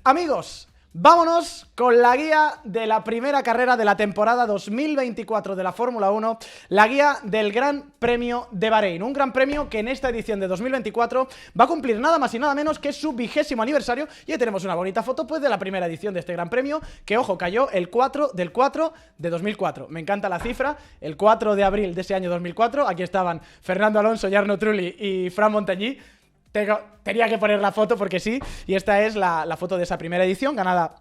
Amigos, vámonos con la guía de la primera carrera de la temporada 2024 de la Fórmula 1, la guía del Gran Premio de Bahrein. Un gran premio que en esta edición de 2024 va a cumplir nada más y nada menos que su 20º aniversario. Y ahí tenemos una bonita foto pues de la primera edición de este Gran Premio, que ojo, cayó el 4 del 4 de 2004. Me encanta la cifra, el 4 de abril de ese año 2004. Aquí estaban Fernando Alonso, Jarno Trulli y Fran Montagny. Tenía que poner la foto porque sí, y esta es la foto de esa primera edición, ganada,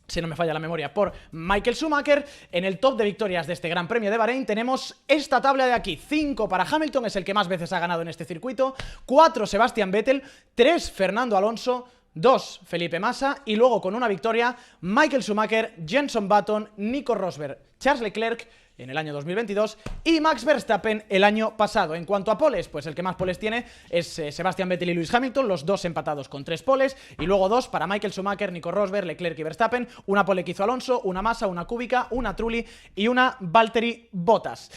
si no me falla la memoria, por Michael Schumacher. En el top de victorias de este Gran Premio de Bahrein tenemos esta tabla de aquí: 5 para Hamilton, es el que más veces ha ganado en este circuito, 4 Sebastian Vettel, 3 Fernando Alonso, 2 Felipe Massa, y luego con una victoria Michael Schumacher, Jenson Button, Nico Rosberg, Charles Leclerc en el año 2022 y Max Verstappen el año pasado. En cuanto a poles, pues el que más poles tiene es Sebastian Vettel y Lewis Hamilton, los dos empatados con 3 poles, y luego 2 para Michael Schumacher, Nico Rosberg, Leclerc y Verstappen, una pole que hizo Alonso, una Massa, una Kubica, una Trulli y una Valtteri Bottas.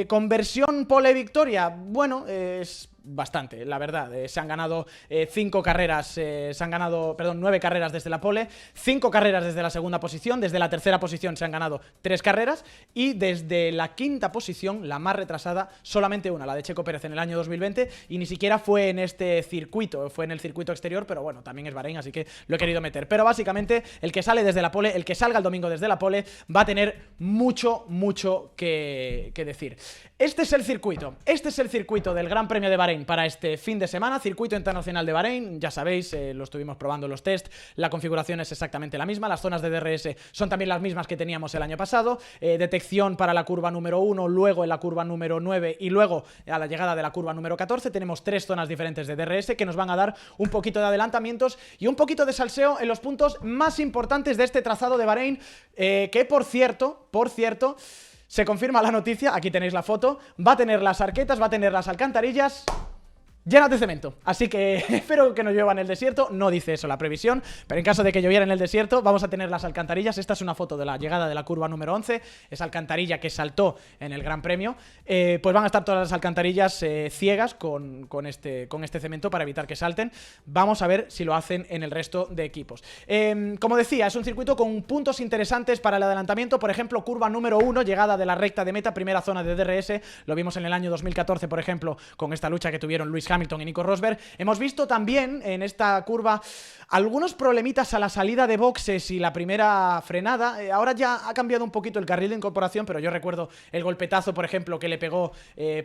Conversión pole-victoria, bueno, es bastante, la verdad. Se han ganado 5 carreras, 9 carreras desde la pole, 5 carreras desde la segunda posición, desde la tercera posición se han ganado 3 carreras, y desde la quinta posición, la más retrasada, solamente una, la de Checo Pérez en el año 2020, y ni siquiera fue en este circuito, fue en el circuito exterior, pero bueno, también es Bahrein, así que lo he querido meter. Pero básicamente, el que sale desde la pole, el que salga el domingo desde la pole, va a tener mucho que decir. Este es el circuito del Gran Premio de Bahrein para este fin de semana, circuito internacional de Bahrein, ya sabéis, lo estuvimos probando en los test, la configuración es exactamente la misma, las zonas de DRS son también las mismas que teníamos el año pasado, detección para la curva número 1, luego en la curva número 9 y luego a la llegada de la curva número 14, tenemos 3 zonas diferentes de DRS que nos van a dar un poquito de adelantamientos y un poquito de salseo en los puntos más importantes de este trazado de Bahrein, que por cierto, se confirma la noticia, aquí tenéis la foto, va a tener las arquetas, va a tener las alcantarillas llenas de cemento, así que espero que no llueva en el desierto. No dice eso la previsión, pero en caso de que lloviera en el desierto vamos a tener las alcantarillas. Esta es una foto de la llegada de la curva número 11, esa alcantarilla que saltó en el Gran Premio, pues van a estar todas las alcantarillas ciegas con este cemento para evitar que salten. Vamos a ver si lo hacen en el resto de equipos. Como decía, es un circuito con puntos interesantes para el adelantamiento. Por ejemplo, curva número 1, llegada de la recta de meta, primera zona de DRS, lo vimos en el año 2014, por ejemplo, con esta lucha que tuvieron Lewis Hamilton y Nico Rosberg. Hemos visto también en esta curva algunos problemitas a la salida de boxes y la primera frenada. Ahora ya ha cambiado un poquito el carril de incorporación, pero yo recuerdo el golpetazo, por ejemplo, que le pegó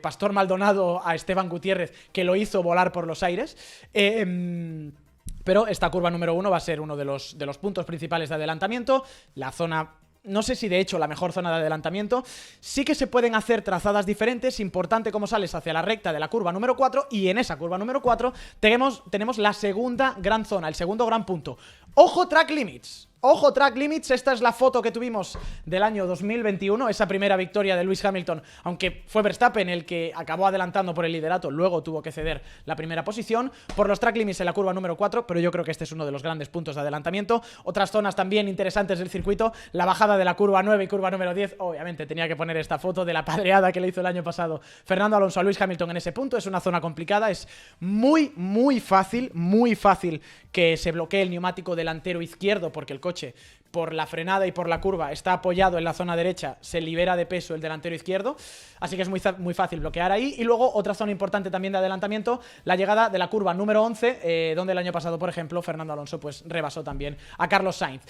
Pastor Maldonado a Esteban Gutiérrez, que lo hizo volar por los aires. Pero esta curva número 1 va a ser uno de los puntos principales de adelantamiento. La zona, no sé si de hecho la mejor zona de adelantamiento. Sí que se pueden hacer trazadas diferentes. Importante cómo sales hacia la recta de la curva número 4. Y en esa curva número 4 tenemos la segunda gran zona, el segundo gran punto. ¡Ojo track limits! Ojo track limits, esta es la foto que tuvimos del año 2021, esa primera victoria de Lewis Hamilton, aunque fue Verstappen el que acabó adelantando por el liderato, luego tuvo que ceder la primera posición por los track limits en la curva número 4, pero yo creo que este es uno de los grandes puntos de adelantamiento. Otras zonas también interesantes del circuito, la bajada de la curva 9 y curva número 10, obviamente tenía que poner esta foto de la padreada que le hizo el año pasado Fernando Alonso a Lewis Hamilton en ese punto. Es una zona complicada, es muy fácil que se bloquee el neumático delantero izquierdo, porque el coche, por la frenada y por la curva, está apoyado en la zona derecha, se libera de peso el delantero izquierdo, así que es muy fácil bloquear ahí. Y luego otra zona importante también de adelantamiento, la llegada de la curva número 11, donde el año pasado, por ejemplo, Fernando Alonso pues rebasó también a Carlos Sainz.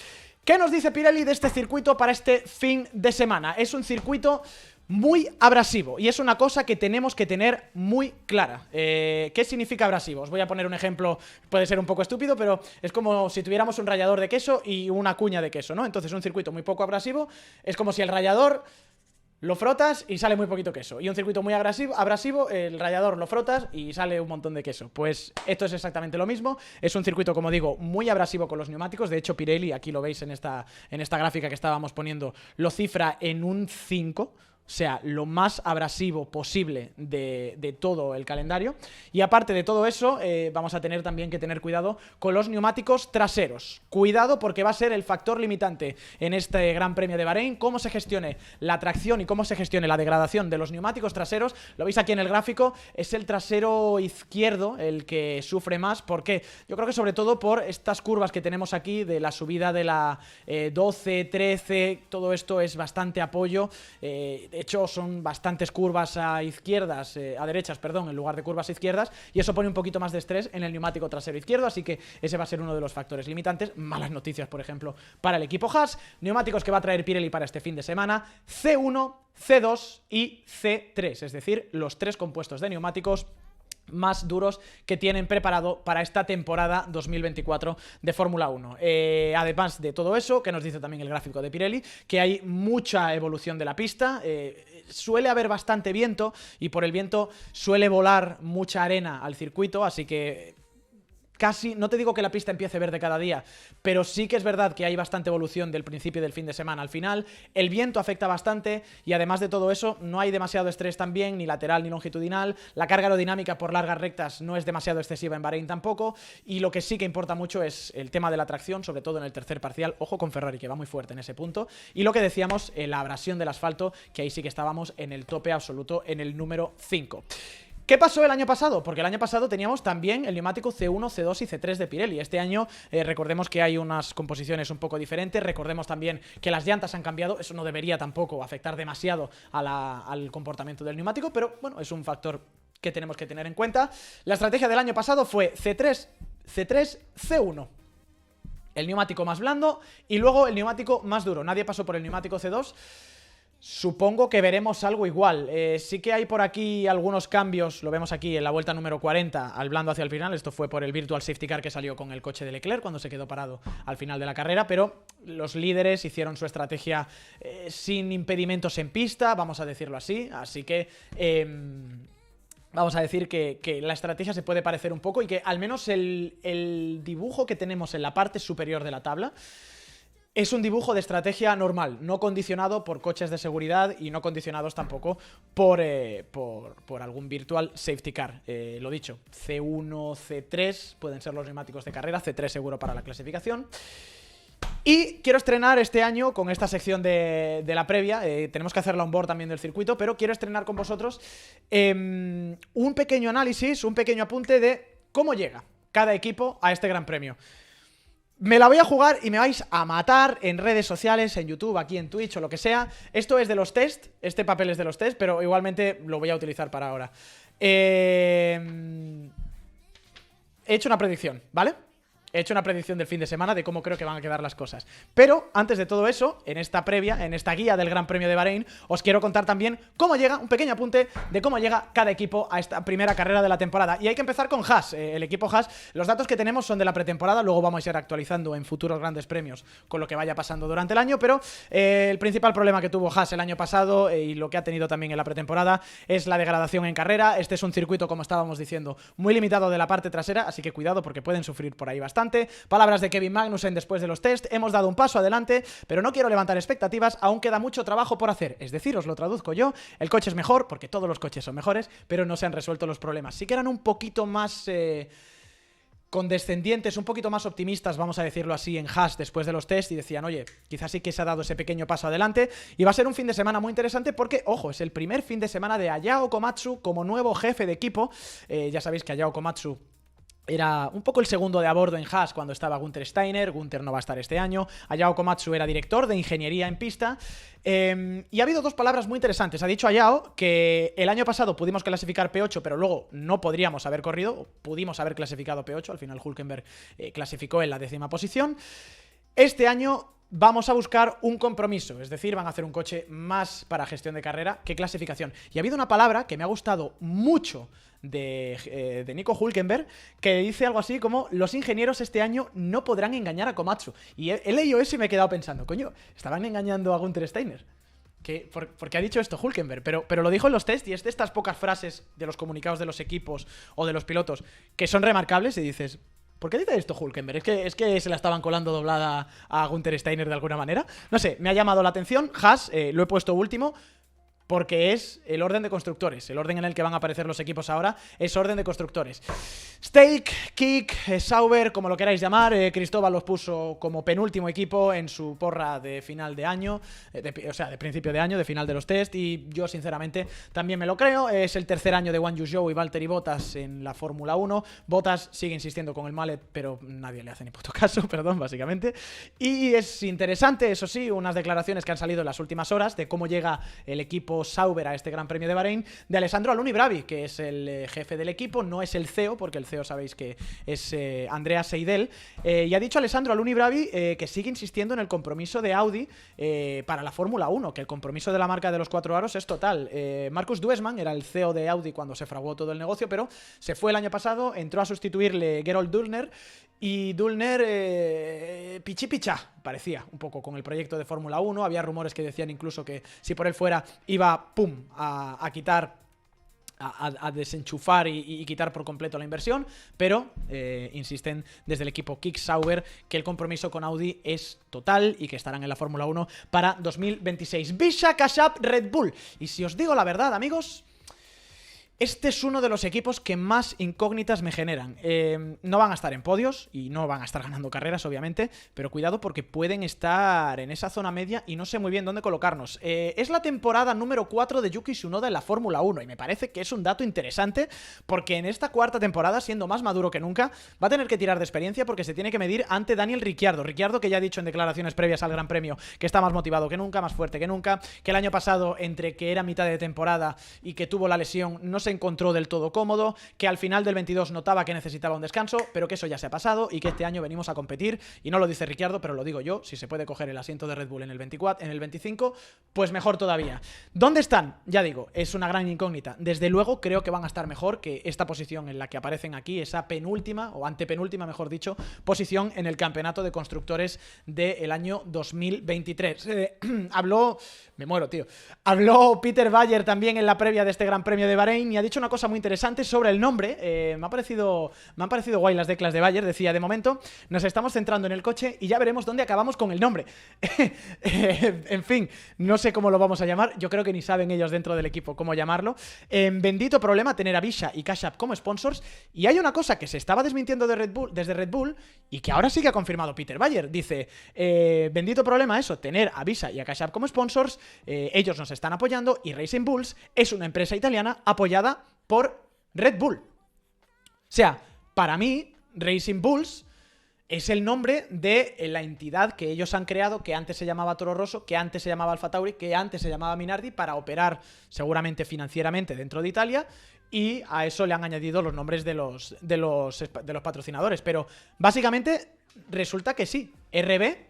¿Qué nos dice Pirelli de este circuito para este fin de semana? Es un circuito muy abrasivo, y es una cosa que tenemos que tener muy clara. ¿Qué significa abrasivo? Os voy a poner un ejemplo, puede ser un poco estúpido, pero es como si tuviéramos un rallador de queso y una cuña de queso, ¿no? Entonces un circuito muy poco abrasivo es como si el rallador lo frotas y sale muy poquito queso, y un circuito muy abrasivo, el rallador lo frotas y sale un montón de queso. Pues esto es exactamente lo mismo. Es un circuito, como digo, muy abrasivo con los neumáticos. De hecho, Pirelli, aquí lo veis en esta gráfica que estábamos poniendo, lo cifra en un 5. sea lo más abrasivo posible de todo el calendario. Y aparte de todo eso, vamos a tener también que tener cuidado con los neumáticos traseros. Cuidado, porque va a ser el factor limitante en este Gran Premio de Bahrein, cómo se gestione la tracción y cómo se gestione la degradación de los neumáticos traseros. Lo veis aquí en el gráfico, es el trasero izquierdo el que sufre más. ¿Por qué? Yo creo que sobre todo por estas curvas que tenemos aquí de la subida de la 12, 13, todo esto es bastante apoyo. De hecho, son bastantes curvas a derechas, perdón, en lugar de curvas izquierdas, y eso pone un poquito más de estrés en el neumático trasero izquierdo, así que ese va a ser uno de los factores limitantes. Malas noticias, por ejemplo, para el equipo Haas. Neumáticos que va a traer Pirelli para este fin de semana: C1, C2 y C3, es decir, los 3 compuestos de neumáticos más duros que tienen preparado para esta temporada 2024 de Fórmula 1. Además de todo eso, que nos dice también el gráfico de Pirelli, que hay mucha evolución de la pista, suele haber bastante viento y por el viento suele volar mucha arena al circuito, así que casi, no te digo que la pista empiece verde cada día, pero sí que es verdad que hay bastante evolución del principio del fin de semana al final. El viento afecta bastante y además de todo eso no hay demasiado estrés también, ni lateral ni longitudinal. La carga aerodinámica por largas rectas no es demasiado excesiva en Bahrein tampoco, y lo que sí que importa mucho es el tema de la tracción, sobre todo en el tercer parcial. Ojo con Ferrari, que va muy fuerte en ese punto. Y lo que decíamos, la abrasión del asfalto, que ahí sí que estábamos en el tope absoluto, en el número 5. ¿Qué pasó el año pasado? Porque el año pasado teníamos también el neumático C1, C2 y C3 de Pirelli. Este año recordemos que hay unas composiciones un poco diferentes, recordemos también que las llantas han cambiado, eso no debería tampoco afectar demasiado al comportamiento del neumático, pero bueno, es un factor que tenemos que tener en cuenta. La estrategia del año pasado fue C3, C3, C1. El neumático más blando y luego el neumático más duro. Nadie pasó por el neumático C2. Supongo que veremos algo igual. Sí que hay por aquí algunos cambios, lo vemos aquí en la vuelta número 40, al blando hacia el final. Esto fue por el Virtual Safety Car que salió con el coche de Leclerc cuando se quedó parado al final de la carrera, pero los líderes hicieron su estrategia sin impedimentos en pista, vamos a decirlo así. Así que vamos a decir que la estrategia se puede parecer un poco y que al menos el dibujo que tenemos en la parte superior de la tabla es un dibujo de estrategia normal, no condicionado por coches de seguridad y no condicionados tampoco por algún Virtual Safety Car. Lo dicho, C1, C3 pueden ser los neumáticos de carrera, C3 seguro para la clasificación. Y quiero estrenar este año con esta sección de la previa, tenemos que hacer la onboard también del circuito, pero quiero estrenar con vosotros un pequeño análisis, un pequeño apunte de cómo llega cada equipo a este Gran Premio. Me la voy a jugar y me vais a matar en redes sociales, en YouTube, aquí en Twitch o lo que sea. Esto es de los test, este papel es de los test, pero igualmente lo voy a utilizar para ahora. He hecho una predicción, ¿vale? He hecho una predicción del fin de semana de cómo creo que van a quedar las cosas. Pero, antes de todo eso, en esta previa, en esta guía del Gran Premio de Bahrein, os quiero contar también cómo llega, un pequeño apunte de cómo llega cada equipo a esta primera carrera de la temporada. Y hay que empezar con Haas, el equipo Haas. Los datos que tenemos son de la pretemporada, luego vamos a ir actualizando en futuros grandes premios con lo que vaya pasando durante el año, pero el principal problema que tuvo Haas el año pasado y lo que ha tenido también en la pretemporada es la degradación en carrera. Este es un circuito, como estábamos diciendo, muy limitado de la parte trasera, así que cuidado porque pueden sufrir por ahí bastante. Palabras de Kevin Magnussen después de los test: hemos dado un paso adelante, pero no quiero levantar expectativas, aún queda mucho trabajo por hacer. Es decir, os lo traduzco yo, el coche es mejor, porque todos los coches son mejores, pero no se han resuelto los problemas. Sí que eran un poquito más condescendientes, un poquito más optimistas, vamos a decirlo así, en Haas después de los test, y decían, oye, quizás sí que se ha dado ese pequeño paso adelante, y va a ser un fin de semana muy interesante porque, ojo, es el primer fin de semana de Ayao Komatsu como nuevo jefe de equipo. Ya sabéis que Ayao Komatsu era un poco el segundo de a bordo en Haas cuando estaba Günther Steiner. Günther no va a estar este año. Ayao Komatsu era director de ingeniería en pista. Y ha habido dos palabras muy interesantes. Ha dicho Ayao que el año pasado pudimos clasificar P8, pero luego no podríamos haber corrido. Pudimos haber clasificado P8. Al final Hülkenberg clasificó en la 10ª posición. Este año vamos a buscar un compromiso, es decir, van a hacer un coche más para gestión de carrera que clasificación. Y ha habido una palabra que me ha gustado mucho de Nico Hülkenberg, que dice algo así como: los ingenieros este año no podrán engañar a Komatsu. Y he leído eso y me he quedado pensando, coño, estaban engañando a Günther Steiner. ¿Por qué ha dicho esto Hülkenberg? Pero lo dijo en los test, y es de estas pocas frases de los comunicados de los equipos o de los pilotos que son remarcables y dices: ¿por qué dice esto Hülkenberg? ¿Es que se la estaban colando doblada a Günther Steiner de alguna manera? No sé, me ha llamado la atención. Haas, lo he puesto último, porque es el orden de constructores. El orden en el que van a aparecer los equipos ahora es orden de constructores. Stake, Kick, Sauber, como lo queráis llamar, Cristóbal los puso como penúltimo equipo en su porra de final de año, o sea, de principio de año, de final de los test, y yo sinceramente también me lo creo. Es el tercer año de Guan Yu Zhou y Valtteri Bottas en la Fórmula 1. Bottas sigue insistiendo con el mallet, pero nadie le hace ni puto caso, perdón, básicamente. Y es interesante, eso sí, unas declaraciones que han salido en las últimas horas de cómo llega el equipo Sauber a este Gran Premio de Bahrein, de Alessandro Alunni Bravi, que es el jefe del equipo, no es el CEO, porque el CEO sabéis que es Andrea Seidel, y ha dicho Alessandro Alunni Bravi que sigue insistiendo en el compromiso de Audi para la Fórmula 1, que el compromiso de la marca de los 4 aros es total. Marcus Duesman era el CEO de Audi cuando se fraguó todo el negocio, pero se fue el año pasado, entró a sustituirle Gerold Dulner, y Dulner pichipichá parecía un poco con el proyecto de Fórmula 1. Había rumores que decían incluso que si por él fuera iba pum a quitar, a desenchufar y quitar por completo la inversión, pero insisten desde el equipo Kick Sauber que el compromiso con Audi es total y que estarán en la Fórmula 1 para 2026. Bisha Kashap Red Bull. Y si os digo la verdad, amigos, este es uno de los equipos que más incógnitas me generan. No van a estar en podios y no van a estar ganando carreras, obviamente, pero cuidado porque pueden estar en esa zona media y no sé muy bien dónde colocarnos. Es la temporada número 4 de Yuki Tsunoda en la Fórmula 1 y me parece que es un dato interesante porque en esta cuarta temporada, siendo más maduro que nunca, va a tener que tirar de experiencia porque se tiene que medir ante Daniel Ricciardo. Ricciardo, que ya ha dicho en declaraciones previas al Gran Premio que está más motivado que nunca, más fuerte que nunca, que el año pasado, entre que era mitad de temporada y que tuvo la lesión, no se encontró del todo cómodo, que al final del 22 notaba que necesitaba un descanso, pero que eso ya se ha pasado y que este año venimos a competir, y no lo dice Ricciardo, pero lo digo yo, si se puede coger el asiento de Red Bull en el 24, en el 25, pues mejor todavía. ¿Dónde están? Ya digo, es una gran incógnita. Desde luego creo que van a estar mejor que esta posición en la que aparecen aquí, esa penúltima, o antepenúltima, mejor dicho, posición en el campeonato de constructores del año 2023. Habló Peter Bayer también en la previa de este Gran Premio de Bahrein y ha dicho una cosa muy interesante sobre el nombre. Me han parecido guay las declas de Bayer. Decía, de momento nos estamos centrando en el coche y ya veremos dónde acabamos con el nombre. En fin, no sé cómo lo vamos a llamar. Yo creo que ni saben ellos dentro del equipo cómo llamarlo. Bendito problema tener a Bisha y Cash App como sponsors. Y hay una cosa que se estaba desmintiendo de Red Bull, desde Red Bull, y que ahora sí que ha confirmado Peter Bayer. Dice, bendito problema eso, tener a Bisha y a Cash App como sponsors. Ellos nos están apoyando y Racing Bulls es una empresa italiana apoyada por Red Bull. O sea, para mí, Racing Bulls es el nombre de la entidad que ellos han creado, que antes se llamaba Toro Rosso, que antes se llamaba Alfa Tauri, que antes se llamaba Minardi, para operar seguramente financieramente dentro de Italia, y a eso le han añadido los nombres de los patrocinadores. Pero básicamente resulta que sí, RB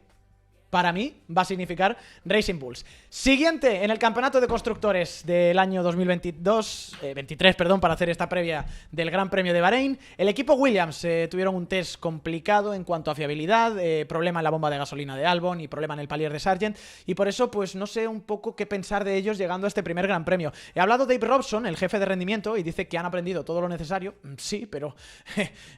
para mí va a significar Racing Bulls. Siguiente en el campeonato de constructores del año 23, para hacer esta previa del Gran Premio de Bahrein. El equipo Williams tuvieron un test complicado en cuanto a fiabilidad, problema en la bomba de gasolina de Albon y problema en el palier de Sargent, y por eso pues no sé un poco qué pensar de ellos llegando a este primer Gran Premio. He hablado de Dave Robson, el jefe de rendimiento, y dice que han aprendido todo lo necesario. Sí, pero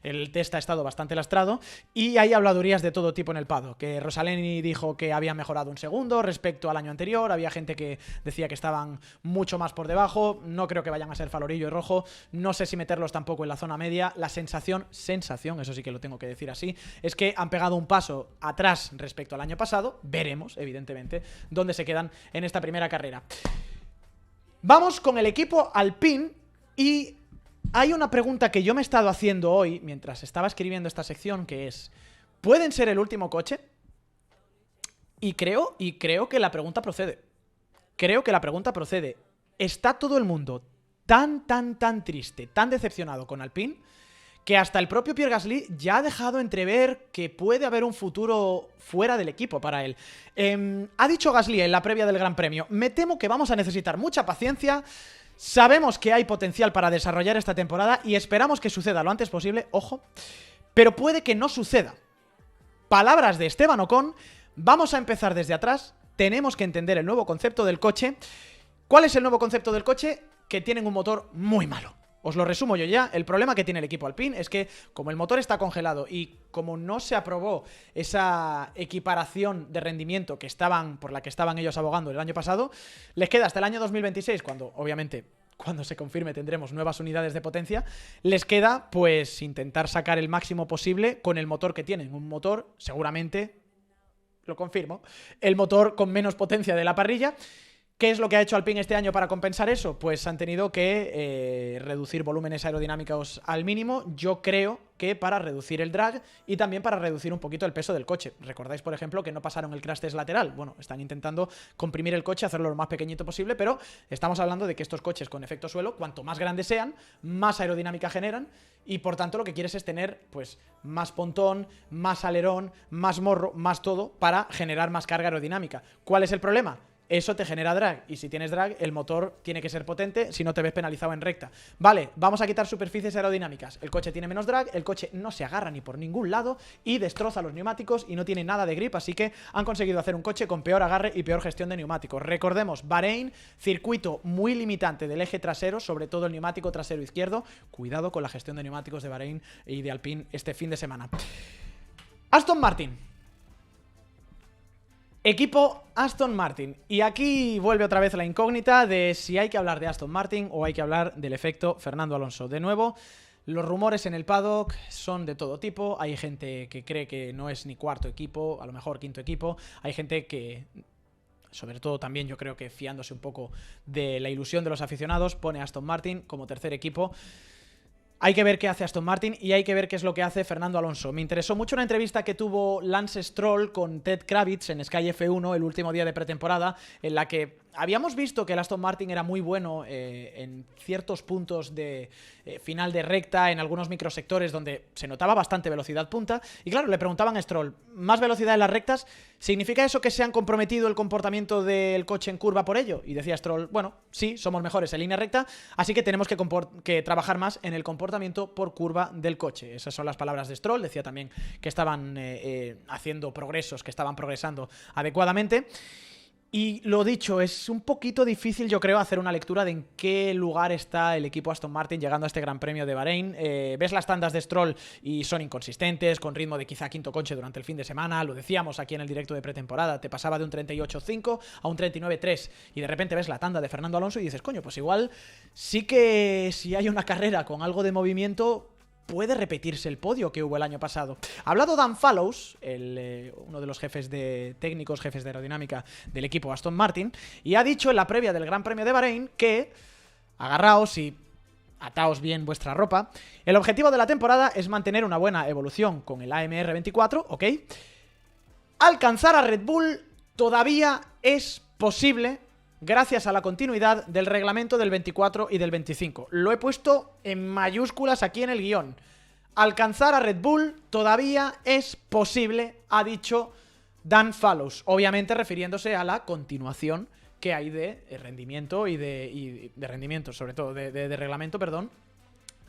el test ha estado bastante lastrado y hay habladurías de todo tipo en el paddock. Que Rosaleni dijo que había mejorado un segundo respecto al año anterior, había gente que decía que estaban mucho más por debajo. No creo que vayan a ser Falorillo y Rojo, no sé si meterlos tampoco en la zona media. La sensación, eso sí que lo tengo que decir así, es que han pegado un paso atrás respecto al año pasado. Veremos, evidentemente, dónde se quedan en esta primera carrera. Vamos con el equipo Alpine y hay una pregunta que yo me he estado haciendo hoy mientras estaba escribiendo esta sección, que es, ¿pueden ser el último coche? Y creo que la pregunta procede. Está todo el mundo tan triste, tan decepcionado con Alpine, que hasta el propio Pierre Gasly ya ha dejado entrever que puede haber un futuro fuera del equipo para él. Ha dicho Gasly en la previa del Gran Premio, me temo que vamos a necesitar mucha paciencia. Sabemos que hay potencial para desarrollar esta temporada y esperamos que suceda lo antes posible, ojo, pero puede que no suceda. Palabras de Esteban Ocon. Vamos a empezar desde atrás, tenemos que entender el nuevo concepto del coche. ¿Cuál es el nuevo concepto del coche? Que tienen un motor muy malo. Os lo resumo yo ya. El problema que tiene el equipo Alpine es que, como el motor está congelado y como no se aprobó esa equiparación de rendimiento por la que estaban ellos abogando el año pasado, les queda hasta el año 2026, cuando, obviamente, cuando se confirme tendremos nuevas unidades de potencia, les queda, pues, intentar sacar el máximo posible con el motor que tienen. Un motor, seguramente, lo confirmo, el motor con menos potencia de la parrilla. ¿Qué es lo que ha hecho Alpine este año para compensar eso? Pues han tenido que reducir volúmenes aerodinámicos al mínimo, yo creo que para reducir el drag y también para reducir un poquito el peso del coche. ¿Recordáis, por ejemplo, que no pasaron el crash test lateral? Bueno, están intentando comprimir el coche, hacerlo lo más pequeñito posible, pero estamos hablando de que estos coches con efecto suelo, cuanto más grandes sean, más aerodinámica generan y por tanto lo que quieres es tener pues más pontón, más alerón, más morro, más todo para generar más carga aerodinámica. ¿Cuál es el problema? Eso te genera drag, y si tienes drag, el motor tiene que ser potente, si no te ves penalizado en recta. Vale, vamos a quitar superficies aerodinámicas. El coche tiene menos drag, el coche no se agarra ni por ningún lado y destroza los neumáticos y no tiene nada de grip, así que han conseguido hacer un coche con peor agarre y peor gestión de neumáticos. Recordemos, Bahrein, circuito muy limitante del eje trasero, sobre todo el neumático trasero izquierdo. Cuidado con la gestión de neumáticos de Bahrein y de Alpine este fin de semana. Aston Martin. Equipo Aston Martin. Y aquí vuelve otra vez la incógnita de si hay que hablar de Aston Martin o hay que hablar del efecto Fernando Alonso. De nuevo, los rumores en el paddock son de todo tipo. Hay gente que cree que no es ni cuarto equipo, a lo mejor quinto equipo. Hay gente que, sobre todo también yo creo que fiándose un poco de la ilusión de los aficionados, pone a Aston Martin como tercer equipo. Hay que ver qué hace Aston Martin y hay que ver qué es lo que hace Fernando Alonso. Me interesó mucho una entrevista que tuvo Lance Stroll con Ted Kravitz en Sky F1 el último día de pretemporada, en la que habíamos visto que el Aston Martin era muy bueno en ciertos puntos de final de recta, en algunos microsectores donde se notaba bastante velocidad punta. Y claro, le preguntaban a Stroll, ¿más velocidad en las rectas? ¿Significa eso que se han comprometido el comportamiento del coche en curva por ello? Y decía Stroll, bueno, sí, somos mejores en línea recta, así que tenemos que trabajar más en el comportamiento por curva del coche. Esas son las palabras de Stroll. Decía también que estaban haciendo progresos, que estaban progresando adecuadamente. Y lo dicho, es un poquito difícil, yo creo, hacer una lectura de en qué lugar está el equipo Aston Martin llegando a este Gran Premio de Bahrein. Ves las tandas de Stroll y son inconsistentes, con ritmo de quizá quinto coche durante el fin de semana. Lo decíamos aquí en el directo de pretemporada, te pasaba de un 38.5 a un 39.3 y de repente ves la tanda de Fernando Alonso y dices, coño, pues igual sí que si hay una carrera con algo de movimiento puede repetirse el podio que hubo el año pasado. Ha hablado Dan Fallows, uno de los jefes de aerodinámica del equipo Aston Martin, y ha dicho en la previa del Gran Premio de Bahrein que, agarraos y ataos bien vuestra ropa, el objetivo de la temporada es mantener una buena evolución con el AMR 24, ¿ok? Alcanzar a Red Bull todavía es posible gracias a la continuidad del reglamento del 24 y del 25. Lo he puesto en mayúsculas aquí en el guión. Alcanzar a Red Bull todavía es posible, ha dicho Dan Fallows. Obviamente refiriéndose a la continuación que hay de rendimiento y de rendimiento, sobre todo de reglamento, perdón,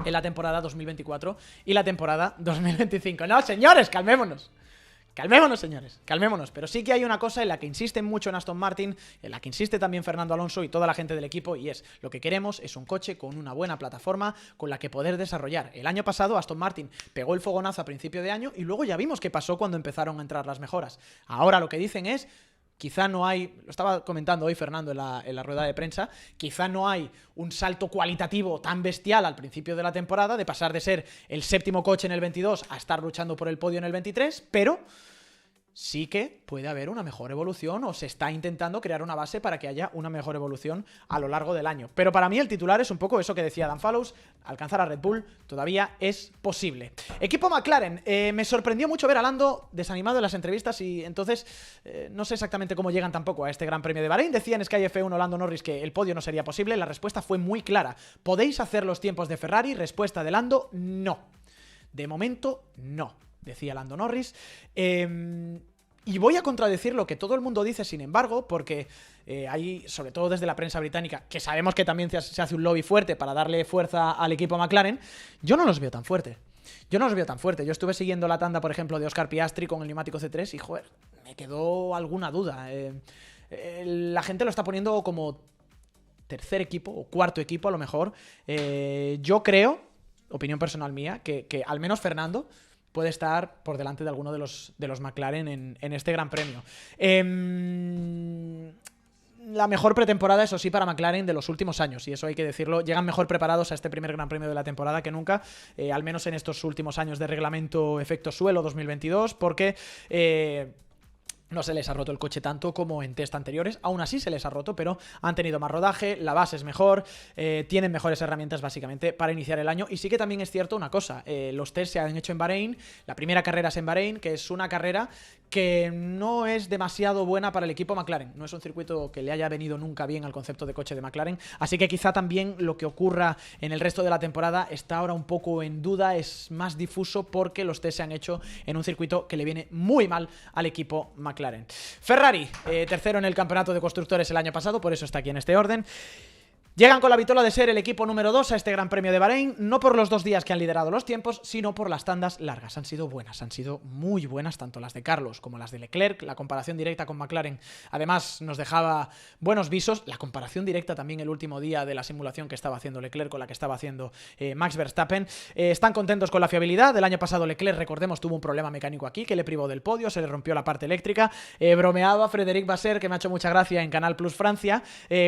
en la temporada 2024 y la temporada 2025. No, señores, calmémonos. Calmémonos, señores, calmémonos. Pero sí que hay una cosa en la que insisten mucho en Aston Martin, en la que insiste también Fernando Alonso y toda la gente del equipo, y es, lo que queremos es un coche con una buena plataforma con la que poder desarrollar. El año pasado Aston Martin pegó el fogonazo a principio de año y luego ya vimos qué pasó cuando empezaron a entrar las mejoras. Ahora lo que dicen es, quizá no hay, lo estaba comentando hoy Fernando en la rueda de prensa, quizá no hay un salto cualitativo tan bestial al principio de la temporada, de pasar de ser el séptimo coche en el 22 a estar luchando por el podio en el 23, pero sí que puede haber una mejor evolución o se está intentando crear una base para que haya una mejor evolución a lo largo del año. Pero para mí el titular es un poco eso que decía Dan Fallows, alcanzar a Red Bull todavía es posible. Equipo McLaren, me sorprendió mucho ver a Lando desanimado en las entrevistas y entonces no sé exactamente cómo llegan tampoco a este Gran Premio de Bahrein. Decía en Sky F1 Lando Norris que el podio no sería posible, la respuesta fue muy clara. ¿Podéis hacer los tiempos de Ferrari? Respuesta de Lando, no. De momento, no, decía Lando Norris. Y voy a contradecir lo que todo el mundo dice, sin embargo, porque hay, sobre todo desde la prensa británica, que sabemos que también se hace un lobby fuerte para darle fuerza al equipo McLaren, yo no los veo tan fuerte. Yo no los veo tan fuerte. Yo estuve siguiendo la tanda, por ejemplo, de Oscar Piastri con el neumático C3 y, joder, me quedó alguna duda. La gente lo está poniendo como tercer equipo o cuarto equipo a lo mejor. Yo creo, opinión personal mía, que al menos Fernando puede estar por delante de alguno de los McLaren en este Gran Premio. La mejor pretemporada, eso sí, para McLaren de los últimos años, y eso hay que decirlo. Llegan mejor preparados a este primer Gran Premio de la temporada que nunca, al menos en estos últimos años de reglamento efecto suelo 2022, porque no se les ha roto el coche tanto como en test anteriores. Aún así se les ha roto, pero han tenido más rodaje, la base es mejor, tienen mejores herramientas básicamente para iniciar el año. Y sí que también es cierto una cosa, los test se han hecho en Bahrein, la primera carrera es en Bahrein, que es una carrera que no es demasiado buena para el equipo McLaren. No es un circuito que le haya venido nunca bien al concepto de coche de McLaren, así que quizá también lo que ocurra en el resto de la temporada está ahora un poco en duda, es más difuso porque los test se han hecho en un circuito que le viene muy mal al equipo McLaren. Ferrari, tercero en el campeonato de constructores el año pasado, por eso está aquí en este orden. Llegan con la vitola de ser el equipo número 2 a este Gran Premio de Bahrein, no por los 2 días que han liderado los tiempos, sino por las tandas largas. Han sido buenas, han sido muy buenas, tanto las de Carlos como las de Leclerc. La comparación directa con McLaren, además, nos dejaba buenos visos. La comparación directa también el último día de la simulación que estaba haciendo Leclerc con la que estaba haciendo Max Verstappen. Están contentos con la fiabilidad. El año pasado Leclerc, recordemos, tuvo un problema mecánico aquí que le privó del podio, se le rompió la parte eléctrica. Bromeaba Frédéric Vasseur, que me ha hecho mucha gracia en Canal Plus Francia,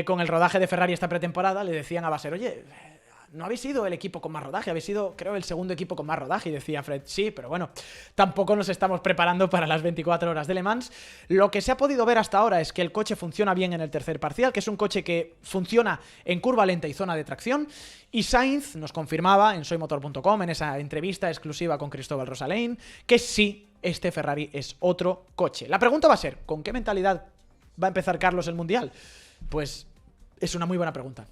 con el rodaje de Ferrari esta pretemporada. Le decían a Vasseur, oye, no habéis sido el equipo con más rodaje, habéis sido, creo, el segundo equipo con más rodaje. Y decía Fred, sí, pero bueno, tampoco nos estamos preparando para las 24 horas de Le Mans. Lo que se ha podido ver hasta ahora es que el coche funciona bien en el tercer parcial, que es un coche que funciona en curva lenta y zona de tracción. Y Sainz nos confirmaba en soymotor.com, en esa entrevista exclusiva con Cristóbal Rosalain, que sí, este Ferrari es otro coche. La pregunta va a ser, ¿con qué mentalidad va a empezar Carlos el Mundial? Pues es una muy buena pregunta.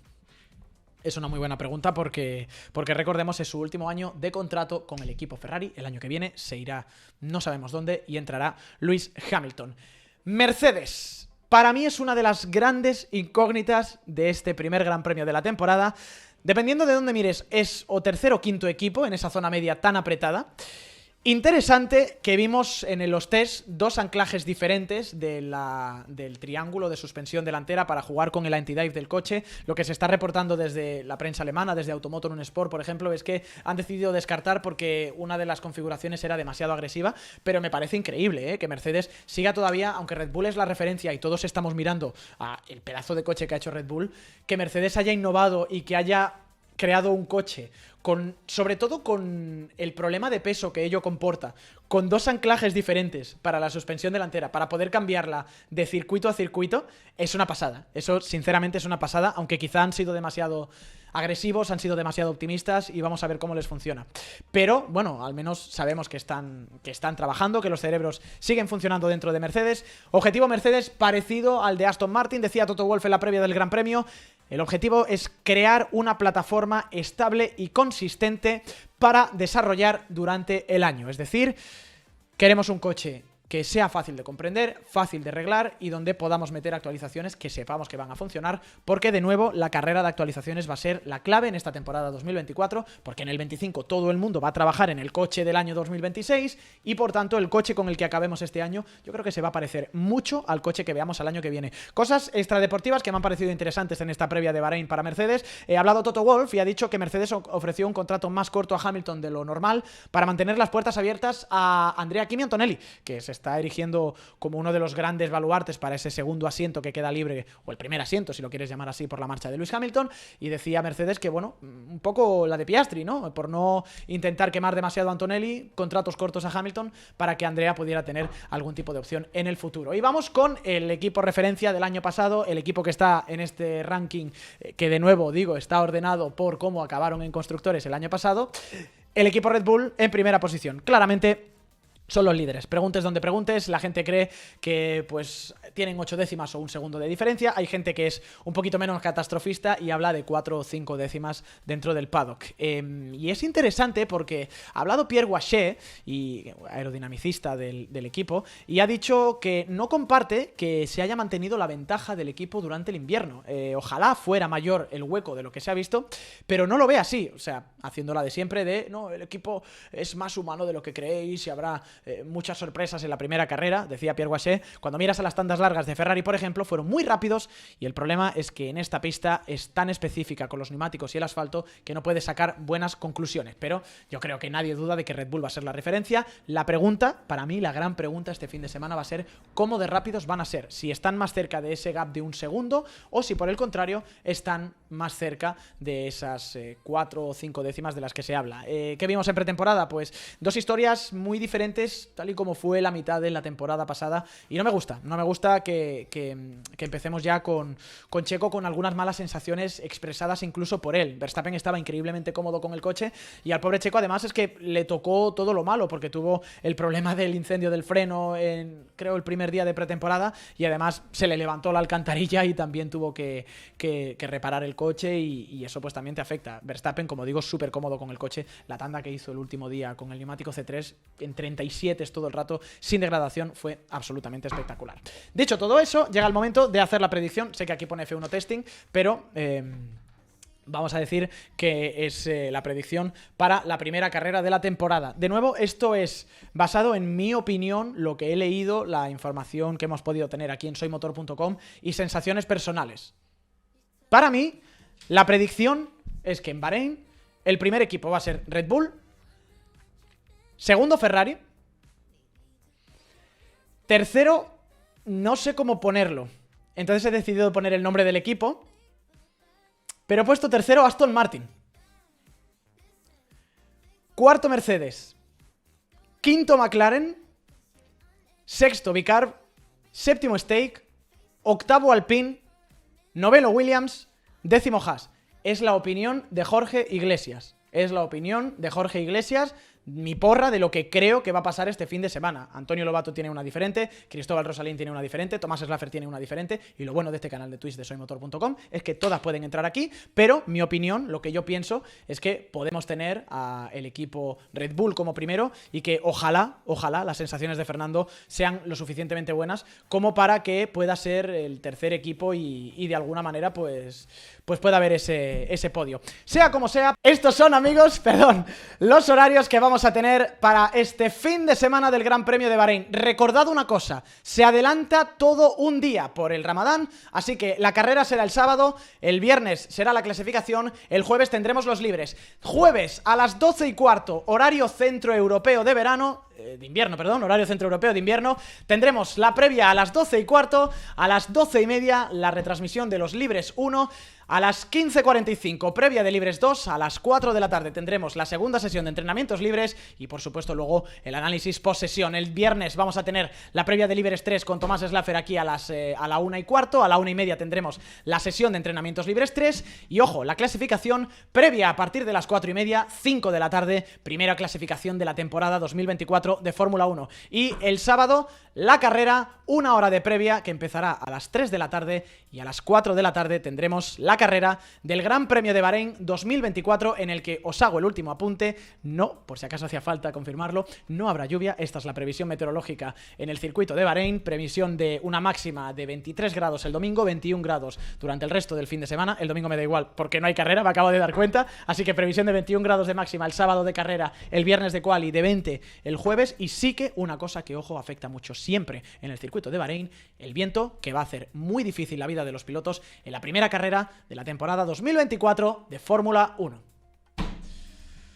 Es una muy buena pregunta porque recordemos, es su último año de contrato con el equipo Ferrari. El año que viene se irá no sabemos dónde y entrará Lewis Hamilton. Mercedes, para mí es una de las grandes incógnitas de este primer Gran Premio de la temporada. Dependiendo de dónde mires, es o tercer o quinto equipo en esa zona media tan apretada. Interesante que vimos en los test 2 anclajes diferentes del triángulo de suspensión delantera para jugar con el anti-dive del coche. Lo que se está reportando desde la prensa alemana, desde Automotor Un Sport, por ejemplo, es que han decidido descartar porque una de las configuraciones era demasiado agresiva, pero me parece increíble que Mercedes siga todavía, aunque Red Bull es la referencia y todos estamos mirando a el pedazo de coche que ha hecho Red Bull, que Mercedes haya innovado y que haya creado un coche sobre todo con el problema de peso que ello comporta, con 2 anclajes diferentes para la suspensión delantera, para poder cambiarla de circuito a circuito, es una pasada. Eso, sinceramente, es una pasada, aunque quizá han sido demasiado agresivos, han sido demasiado optimistas y vamos a ver cómo les funciona. Pero, bueno, al menos sabemos que están trabajando, que los cerebros siguen funcionando dentro de Mercedes. Objetivo Mercedes parecido al de Aston Martin, decía Toto Wolff en la previa del Gran Premio. El objetivo es crear una plataforma estable y consistente para desarrollar durante el año. Es decir, queremos un coche que sea fácil de comprender, fácil de arreglar y donde podamos meter actualizaciones que sepamos que van a funcionar, porque de nuevo la carrera de actualizaciones va a ser la clave en esta temporada 2024, porque en el 25 todo el mundo va a trabajar en el coche del año 2026 y por tanto el coche con el que acabemos este año yo creo que se va a parecer mucho al coche que veamos al año que viene. Cosas extradeportivas que me han parecido interesantes en esta previa de Bahrein para Mercedes. Ha hablado Toto Wolff y ha dicho que Mercedes ofreció un contrato más corto a Hamilton de lo normal para mantener las puertas abiertas a Andrea Kimi Antonelli, que se está erigiendo como uno de los grandes baluartes para ese segundo asiento que queda libre, o el primer asiento, si lo quieres llamar así, por la marcha de Lewis Hamilton. Y decía Mercedes que, bueno, un poco la de Piastri, ¿no? Por no intentar quemar demasiado a Antonelli, contratos cortos a Hamilton, para que Andrea pudiera tener algún tipo de opción en el futuro. Y vamos con el equipo referencia del año pasado, el equipo que está en este ranking, que de nuevo, digo, está ordenado por cómo acabaron en constructores el año pasado. El equipo Red Bull en primera posición. Claramente son los líderes. Preguntes donde preguntes, la gente cree que pues tienen 8 décimas o 1 segundo de diferencia. Hay gente que es un poquito menos catastrofista y habla de 4 o 5 décimas dentro del paddock. Y es interesante porque ha hablado Pierre Waché, aerodinamicista del equipo, y ha dicho que no comparte que se haya mantenido la ventaja del equipo durante el invierno. Ojalá fuera mayor el hueco de lo que se ha visto, pero no lo ve así. O sea, haciéndola de siempre de, no, el equipo es más humano de lo que creéis y habrá muchas sorpresas en la primera carrera, decía Pierre Gasly. Cuando miras a las tandas largas de Ferrari, por ejemplo, fueron muy rápidos, y el problema es que en esta pista es tan específica con los neumáticos y el asfalto que no puede sacar buenas conclusiones. Pero yo creo que nadie duda de que Red Bull va a ser la referencia. La pregunta, para mí, la gran pregunta este fin de semana va a ser cómo de rápidos van a ser, si están más cerca de ese gap de un segundo o si por el contrario están más cerca de esas 4 o 5 décimas de las que se habla. ¿Qué vimos en pretemporada? Pues dos historias muy diferentes, tal y como fue la mitad de la temporada pasada, y no me gusta que empecemos ya con Checo con algunas malas sensaciones expresadas incluso por él. Verstappen estaba increíblemente cómodo con el coche, y al pobre Checo además es que le tocó todo lo malo, porque tuvo el problema del incendio del freno en, creo, el primer día de pretemporada, y además se le levantó la alcantarilla y también tuvo que reparar el coche, y eso pues también te afecta. Verstappen, como digo, súper cómodo con el coche. La tanda que hizo el último día con el neumático C3 en 37 todo el rato, sin degradación, fue absolutamente espectacular. Dicho todo eso, llega el momento de hacer la predicción. Sé que aquí pone F1 Testing, pero vamos a decir que es la predicción para la primera carrera de la temporada. De nuevo, esto es basado en mi opinión, lo que he leído, la información que hemos podido tener aquí en soymotor.com y sensaciones personales. Para mí, la predicción es que en Bahrein el primer equipo va a ser Red Bull, segundo Ferrari, tercero no sé cómo ponerlo, entonces he decidido poner el nombre del equipo, pero he puesto tercero Aston Martin, cuarto Mercedes, quinto McLaren, sexto Vicar, séptimo Stake, octavo Alpine, noveno Williams, décimo Haas. Es la opinión de Jorge Iglesias. Es la opinión de Jorge Iglesias, mi porra de lo que creo que va a pasar este fin de semana. Antonio Lobato tiene una diferente, Cristóbal Rosalín tiene una diferente, Tomás Slaffer tiene una diferente, y lo bueno de este canal de Twitch de soymotor.com es que todas pueden entrar aquí, pero mi opinión, lo que yo pienso, es que podemos tener al equipo Red Bull como primero, y que ojalá las sensaciones de Fernando sean lo suficientemente buenas como para que pueda ser el tercer equipo y de alguna manera pues pueda haber ese podio. Sea como sea, estos son, amigos, los horarios que vamos a tener para este fin de semana del Gran Premio de Bahrein. Recordad una cosa, se adelanta todo un día por el Ramadán, así que la carrera será el sábado, el viernes será la clasificación, el jueves tendremos los libres. Jueves a las 12:15, horario centroeuropeo de verano, de invierno, perdón, horario centroeuropeo de invierno, tendremos la previa a las 12:15, a las 12:30 la retransmisión de los libres 1, a las 15:45 previa de libres 2, a las 4 de la tarde tendremos la segunda sesión de entrenamientos libres y por supuesto luego el análisis post sesión. El viernes vamos a tener la previa de libres 3 con Tomás Slaffer aquí a la 1:15, a la 1:30 tendremos la sesión de entrenamientos libres 3 y ojo, la clasificación previa a partir de las 4:30, 5 de la tarde, primera clasificación de la temporada 2024 de Fórmula 1. Y el sábado la carrera, una hora de previa que empezará a las 3 de la tarde y a las 4 de la tarde tendremos la carrera del Gran Premio de Bahrein 2024, en el que os hago el último apunte, no, por si acaso hacía falta confirmarlo, no habrá lluvia. Esta es la previsión meteorológica en el circuito de Bahrein, previsión de una máxima de 23 grados el domingo, 21 grados durante el resto del fin de semana. El domingo me da igual porque no hay carrera, me acabo de dar cuenta, así que previsión de 21 grados de máxima el sábado de carrera, el viernes de quali, de 20 el jueves. Y sí que una cosa que, ojo, afecta mucho siempre en el circuito de Bahrein, el viento, que va a hacer muy difícil la vida de los pilotos en la primera carrera de la temporada 2024 de Fórmula 1.